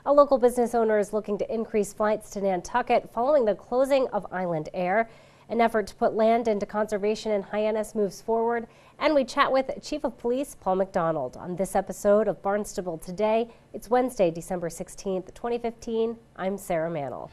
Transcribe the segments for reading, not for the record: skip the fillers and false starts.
A local business owner is looking to increase flights to Nantucket following the closing of Island Air. An effort to put land into conservation in Hyannis moves forward, and we chat with Chief of Police Paul McDonald on this episode of Barnstable Today. It's Wednesday, December 16th, 2015. I'm Sarah Mannel.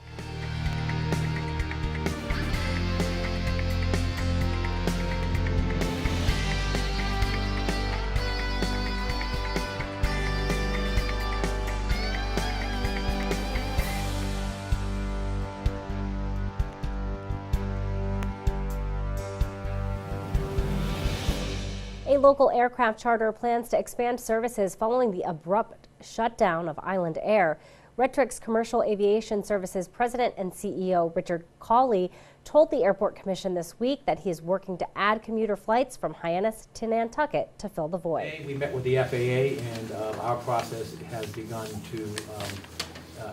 A local aircraft charter plans to expand services following the abrupt shutdown of Island Air. Retrix Commercial Aviation Services President and CEO Richard Cawley told the Airport Commission this week that he is working to add commuter flights from Hyannis to Nantucket to fill the void. We met with the FAA, and our process has begun to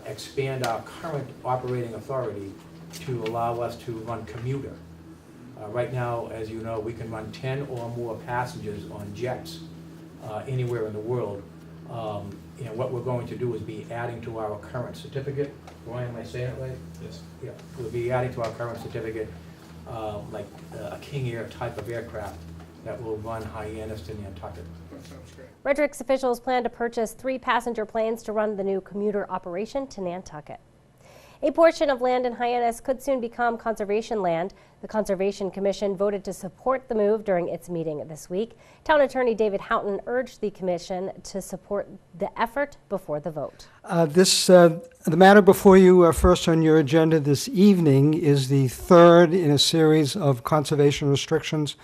expand our current operating authority to allow us to run commuter. Right now, as you know, we can run 10 or more passengers on jets anywhere in the world. And what we're going to do is be adding to our current certificate. Ryan, am I saying it right? Yes. Yeah, we'll be adding to our current certificate like a King Air type of aircraft that will run Hyannis to Nantucket. That sounds great. Retrix officials plan to purchase 3 passenger planes to run the new commuter operation to Nantucket. A portion of land in Hyannis could soon become conservation land. The Conservation Commission voted to support the move during its meeting this week. Town Attorney David Houghton urged the Commission to support the effort before the vote. The matter before you first on your agenda this evening is the third in a series of conservation restrictions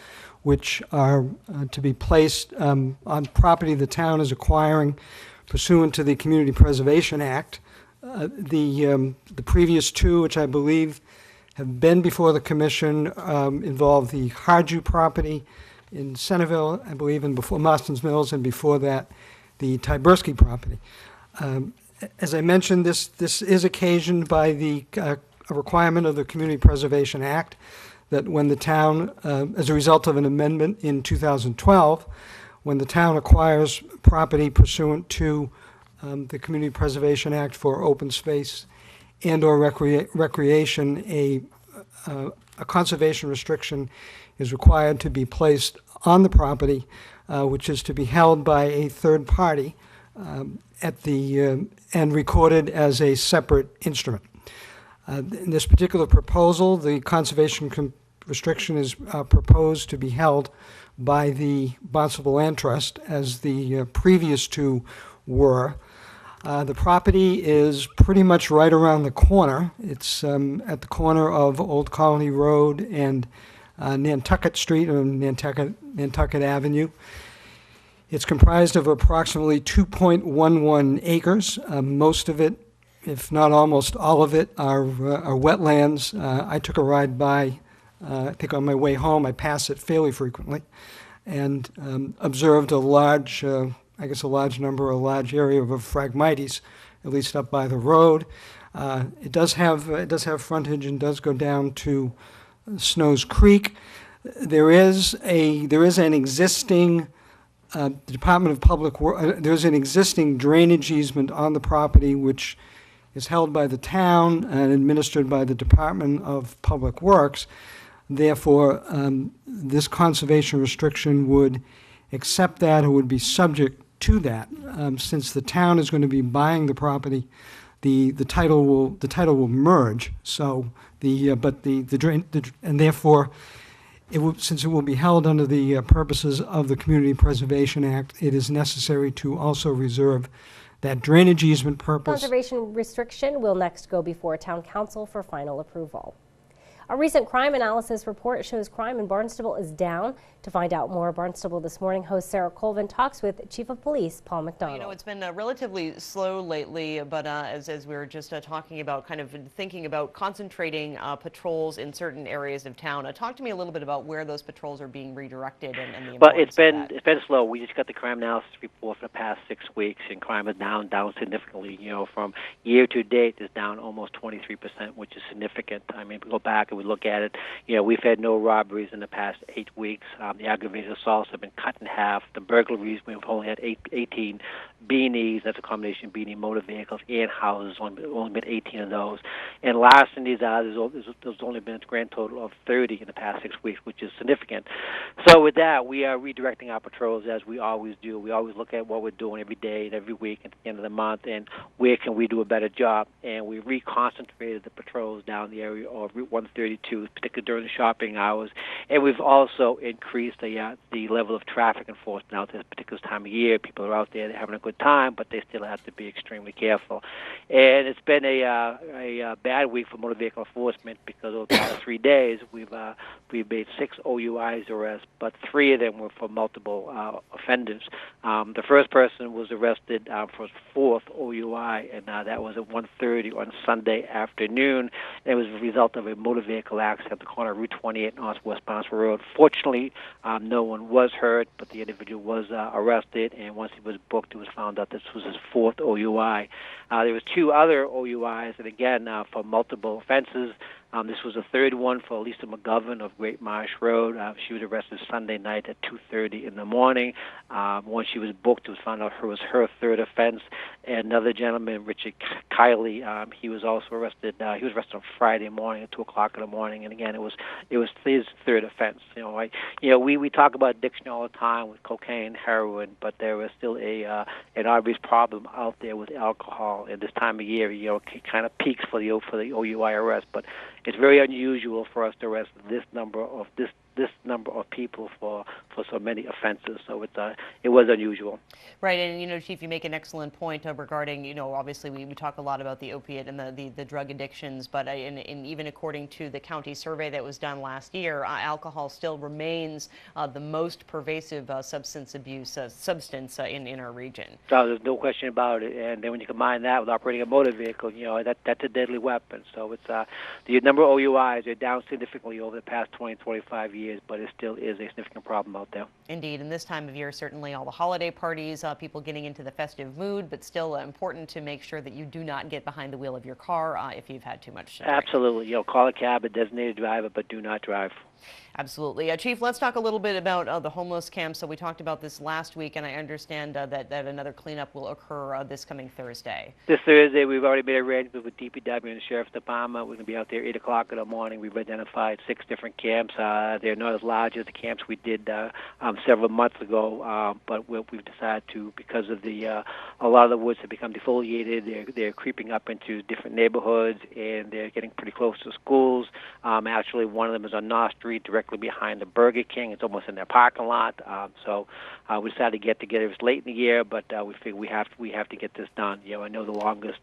which are to be placed on property the town is acquiring pursuant to the Community Preservation Act. The previous 2, which I believe have been before the Commission, involve the Harju property in Centerville, I believe, and before Marston's Mills, and before that, the Tyberski property. As I mentioned, this is occasioned by the a requirement of the Community Preservation Act that when the town, as a result of an amendment in 2012, when the town acquires property pursuant to the Community Preservation Act for open space and or recreation, a conservation restriction is required to be placed on the property, which is to be held by a third party and recorded as a separate instrument. In this particular proposal, the conservation restriction is proposed to be held by the Barnstable Land Trust, as the previous 2 were. The property is pretty much right around the corner. It's at the corner of Old Colony Road and Nantucket Street, or Nantucket Avenue. It's comprised of approximately 2.11 acres. Most of it, if not almost all of it, are wetlands. I took a ride by, I think on my way home. I pass it fairly frequently, and observed a large number, a large area of Phragmites, at least up by the road. It does have frontage and does go down to Snow's Creek. There is an existing Department of Public Works. There's an existing drainage easement on the property which is held by the town and administered by the Department of Public Works. Therefore, this conservation restriction would accept that, or would be subject to that. Since the town is going to be buying the property, the title will merge. So and therefore, since it will be held under the purposes of the Community Preservation Act, it is necessary to also reserve that drainage easement purpose. Conservation restriction will next go before Town Council for final approval. A recent crime analysis report shows crime in Barnstable is down. To find out more, Barnstable This Morning host Sarah Colvin talks with Chief of Police Paul McDonald. You know, it's been relatively slow lately, but as we were just talking about, kind of thinking about concentrating patrols in certain areas of town. Talk to me a little bit about where those patrols are being redirected and the importance of that. It's been slow. We just got the crime analysis report for the past 6 weeks, and crime is down significantly. You know, from year to date, it's down almost 23%, which is significant. I mean, if we go back and we look at it, you know, we've had no robberies in the past 8 weeks. The aggravated assaults have been cut in half. The burglaries, we've only had 18. beanies. That's a combination of beanie motor vehicles and houses. Only been 18 of those. And last in these there's only been a grand total of 30 in the past 6 weeks, which is significant. So with that, we are redirecting our patrols as we always do. We always look at what we're doing every day and every week at the end of the month, and where can we do a better job. And we reconcentrated the patrols down the area of Route 132, particularly during the shopping hours. And we've also increased the level of traffic enforcement out there. This particular time of year, people are out there, they're having a good time, but they still have to be extremely careful. And it's been a bad week for motor vehicle enforcement because over the past 3 days we've made 6 OUIs arrests, but 3 of them were for multiple offenders. The first person was arrested for his 4th OUI, and that was at 1:30 on Sunday afternoon. It was a result of a motor vehicle accident at the corner of Route 28 and West Barnstable Road. Fortunately, no one was hurt, but the individual was arrested, and once he was booked, it was found out this was his 4th OUI. There was 2 other OUIs, and again, for multiple offenses. This was the 3rd one for Lisa McGovern of Great Marsh Road. She was arrested Sunday night at 2:30 in the morning. Once she was booked, it was found out it was her 3rd offense. And another gentleman, Richard Kiley, he was also arrested. He was arrested on Friday morning at 2 o'clock in the morning. And again, it was his 3rd offense. We talk about addiction all the time with cocaine, heroin, but there is still an obvious problem out there with alcohol. At this time of year, it kind of peaks for the OUI arrest, but it's very unusual for us to arrest this number of people for so many offenses. So it was unusual. Right, and Chief, you make an excellent point regarding obviously we talk a lot about the opiate and the drug addictions, but even according to the county survey that was done last year, alcohol still remains the most pervasive substance abuse substance in our region. So there's no question about it. And then when you combine that with operating a motor vehicle, that's a deadly weapon. So it's the number of OUIs are down significantly over the past 20, 25 years, but it still is a significant problem out there. Indeed, and this time of year, certainly all the holiday parties, people getting into the festive mood, but still important to make sure that you do not get behind the wheel of your car if you've had too much to drink. Absolutely. Call a cab, a designated driver, but do not drive. Absolutely. Chief, let's talk a little bit about the homeless camps. So we talked about this last week, and I understand that another cleanup will occur this coming Thursday. This Thursday, we've already made arrangements with DPW and the Sheriff's Department. We're going to be out there 8 o'clock in the morning. We've identified 6 different camps. They're not as large as the camps we did several months ago, but we've decided to, because of a lot of the woods have become defoliated, they're creeping up into different neighborhoods, and they're getting pretty close to schools. Actually, one of them is on North Street, directly behind the Burger King. It's almost in their parking lot. So we decided to get together. It's late in the year, but we figure we have to get this done. I know the longest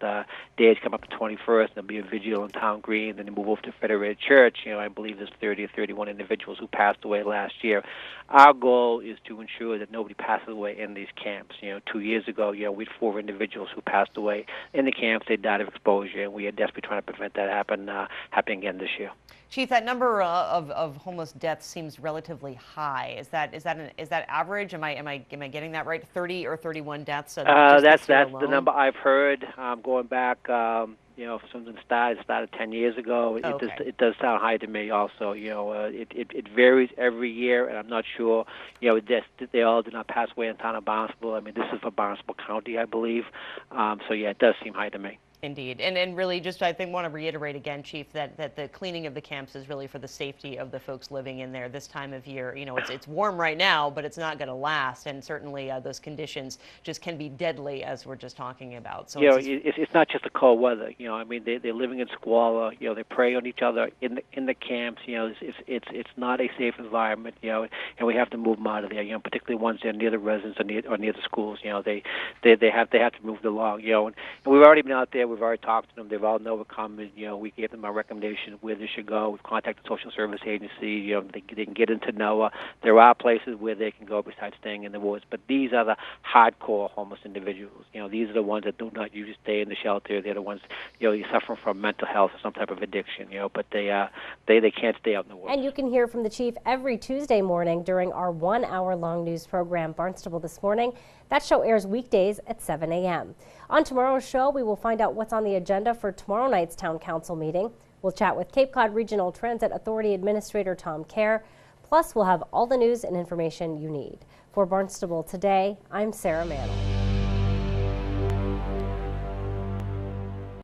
days come up the 21st. There'll be a vigil in Town Green, then they move over to Federated Church. I believe there's 30 or 31 individuals who passed away last year. Our goal is to ensure that nobody passes away in these camps. 2 years ago, we had 4 individuals who passed away in the camps. They died of exposure, and we are desperately trying to prevent that happening again this year. Chief, that number of homeless deaths seems relatively high. Is that average? Am I getting that right? 30 or 31 deaths? That's the number I've heard. Going back, something started 10 years ago. It does sound high to me. Also, it varies every year, and I'm not sure. They all did not pass away in the town of Barnstable. I mean, this is for Barnstable County, I believe. So yeah, it does seem high to me. Indeed. And really just I think want to reiterate again, Chief, that the cleaning of the camps is really for the safety of the folks living in there this time of year. It's warm right now, but it's not going to last. And certainly those conditions just can be deadly, as we're just talking about. So it's not just the cold weather. I mean, they're living in squalor. They prey on each other in the camps. It's not a safe environment. And we have to move them out of there. Particularly ones that are near the residents or near the schools. They have to move along. And we've already been out there. We've already talked to them. They've all know we're coming. We gave them our recommendation of where they should go. We've contacted the social service agency. They can get into NOAA. There are places where they can go besides staying in the woods. But these are the hardcore homeless individuals. These are the ones that do not usually stay in the shelter. They're the ones, you suffer from mental health or some type of addiction. But they can't stay out in the woods. And you can hear from the Chief every Tuesday morning during our 1-hour-long news program, Barnstable This Morning. That show airs weekdays at 7 a.m. On tomorrow's show, we will find out what's on the agenda for tomorrow night's Town Council meeting. We'll chat with Cape Cod Regional Transit Authority Administrator Tom Kerr. Plus, we'll have all the news and information you need. For Barnstable Today, I'm Sarah Mantle.